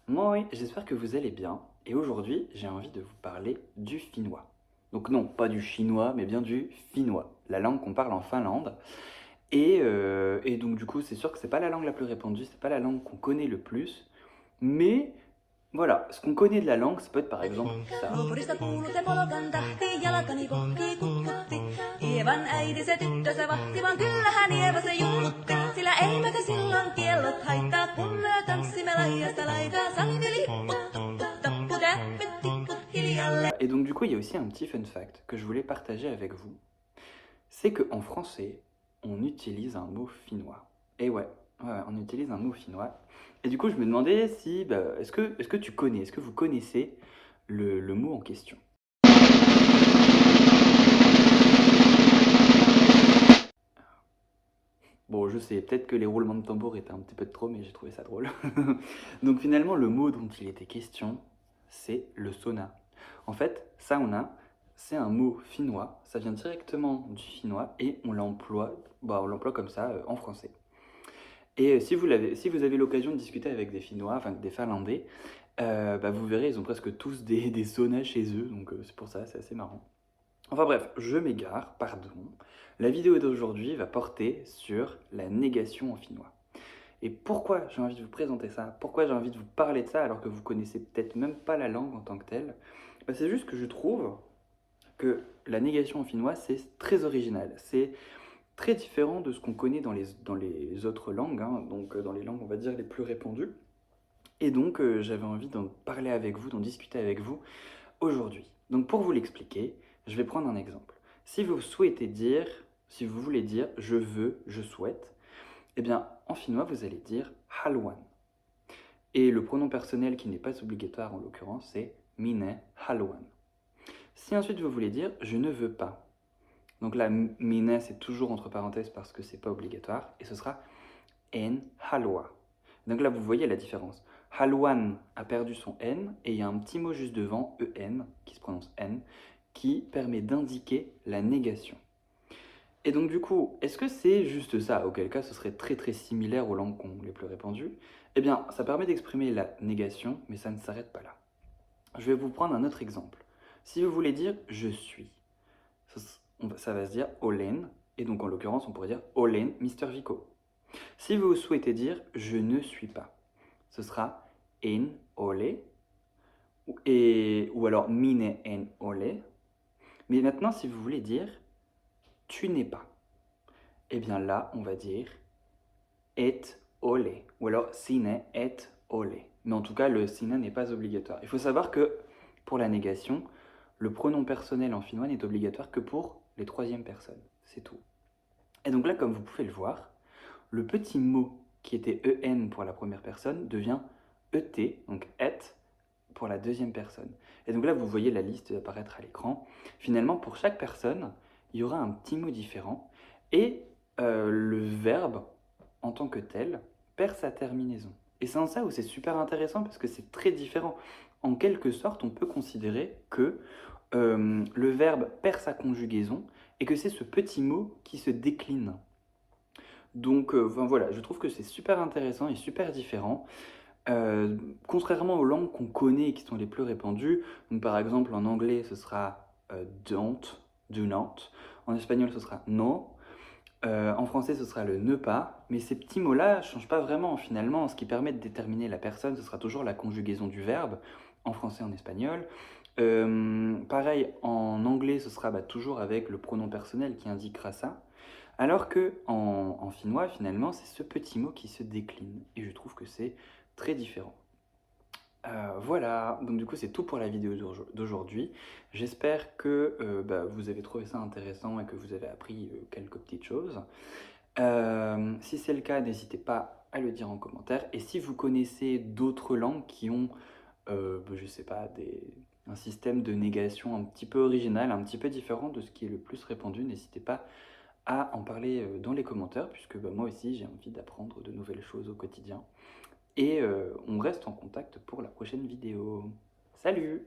Moi, j'espère que vous allez bien. Et aujourd'hui, j'ai envie de vous parler du finnois. Donc non, pas du chinois, mais bien du finnois, la langue qu'on parle en Finlande. Et donc du coup, c'est sûr que c'est pas la langue la plus répandue, c'est pas la langue qu'on connaît le plus. Mais voilà, ce qu'on connaît de la langue, ça peut être par exemple ça. Naapurista kuului se polkan tahti, jalkani kohti kutkutti. Ievan äiti se tyttönsä vahti, vaan kyllähän Ieva se junnutti. Sillä eivätkö silloin kiellot haittaa, kun me tanssimme laidasta laitaan. Salmi lipput, tuttu, tappu, täppit, tipput, hiljalle. Et donc du coup, il y a aussi un petit fun fact que je voulais partager avec vous. C'est qu'en français, on utilise un mot finnois. Et ouais, on utilise un mot finnois. Et du coup, je me demandais si, est-ce que tu connais, est-ce que vous connaissez le mot en question? Bon, je sais, peut-être que les roulements de tambour étaient un petit peu de trop, mais j'ai trouvé ça drôle. Donc finalement, le mot dont il était question, c'est le sauna. En fait, sauna, c'est un mot finnois, ça vient directement du finnois et on l'emploie comme ça en français. Et si vous avez l'occasion de discuter avec des Finnois, enfin des Finlandais, vous verrez, ils ont presque tous des saunas chez eux, donc c'est pour ça, c'est assez marrant. Enfin bref, je m'égare, pardon. La vidéo d'aujourd'hui va porter sur la négation en finnois. Et pourquoi j'ai envie de vous présenter ça? Pourquoi j'ai envie de vous parler de ça alors que vous connaissez peut-être même pas la langue en tant que telle? C'est juste que je trouve que la négation en finnois, c'est très original. C'est très différent de ce qu'on connaît dans les autres langues, hein, donc dans les langues, on va dire, les plus répandues. Et donc, j'avais envie d'en parler avec vous, d'en discuter avec vous aujourd'hui. Donc, pour vous l'expliquer, je vais prendre un exemple. Si vous voulez dire je veux, je souhaite, eh bien, en finnois, vous allez dire haluan. Et le pronom personnel qui n'est pas obligatoire en l'occurrence, c'est minä haluan. Si ensuite vous voulez dire je ne veux pas, donc là, minä c'est toujours entre parenthèses parce que c'est pas obligatoire, et ce sera en halua. Donc là, vous voyez la différence. Haluan a perdu son N, et il y a un petit mot juste devant, EN, qui se prononce N, qui permet d'indiquer la négation. Et donc du coup, est-ce que c'est juste ça? Auquel cas, ce serait très très similaire aux langues les plus répandues. Eh bien, ça permet d'exprimer la négation, mais ça ne s'arrête pas là. Je vais vous prendre un autre exemple. Si vous voulez dire « je suis », ça va se dire « olen », et donc en l'occurrence, on pourrait dire « olen Mr. Vico ». Si vous souhaitez dire « je ne suis pas », ce sera « en ole » ou alors « mine en ole ». Mais maintenant, si vous voulez dire « tu n'es pas », eh bien là, on va dire « et ole » ou alors « sine et ole ». Mais en tout cas, le sine n'est pas obligatoire. Il faut savoir que pour la négation, le pronom personnel en finnois n'est obligatoire que pour les troisièmes personnes. C'est tout. Et donc là, comme vous pouvez le voir, le petit mot qui était en pour la première personne devient et, donc et, pour la deuxième personne. Et donc là, vous voyez la liste apparaître à l'écran. Finalement, pour chaque personne, il y aura un petit mot différent et le verbe, en tant que tel, perd sa terminaison. Et c'est en ça où c'est super intéressant parce que c'est très différent. En quelque sorte, on peut considérer que le verbe perd sa conjugaison et que c'est ce petit mot qui se décline. Donc voilà, je trouve que c'est super intéressant et super différent. Contrairement aux langues qu'on connaît et qui sont les plus répandues, donc par exemple en anglais ce sera don't, do not, en espagnol ce sera no, en français ce sera le ne pas, mais ces petits mots-là ne changent pas vraiment finalement. Ce qui permet de déterminer la personne, ce sera toujours la conjugaison du verbe, en français, en espagnol. Pareil, en anglais ce sera toujours avec le pronom personnel qui indiquera ça. Alors que en finnois, finalement, c'est ce petit mot qui se décline. Et je trouve que c'est très différent. Voilà, donc du coup c'est tout pour la vidéo d'aujourd'hui. J'espère que vous avez trouvé ça intéressant et que vous avez appris quelques petites choses. Si c'est le cas, n'hésitez pas à le dire en commentaire. Et si vous connaissez d'autres langues qui ont, je sais pas, un système de négation un petit peu original, un petit peu différent de ce qui est le plus répandu, n'hésitez pas à en parler dans les commentaires, puisque moi aussi j'ai envie d'apprendre de nouvelles choses au quotidien. Et on reste en contact pour la prochaine vidéo. Salut!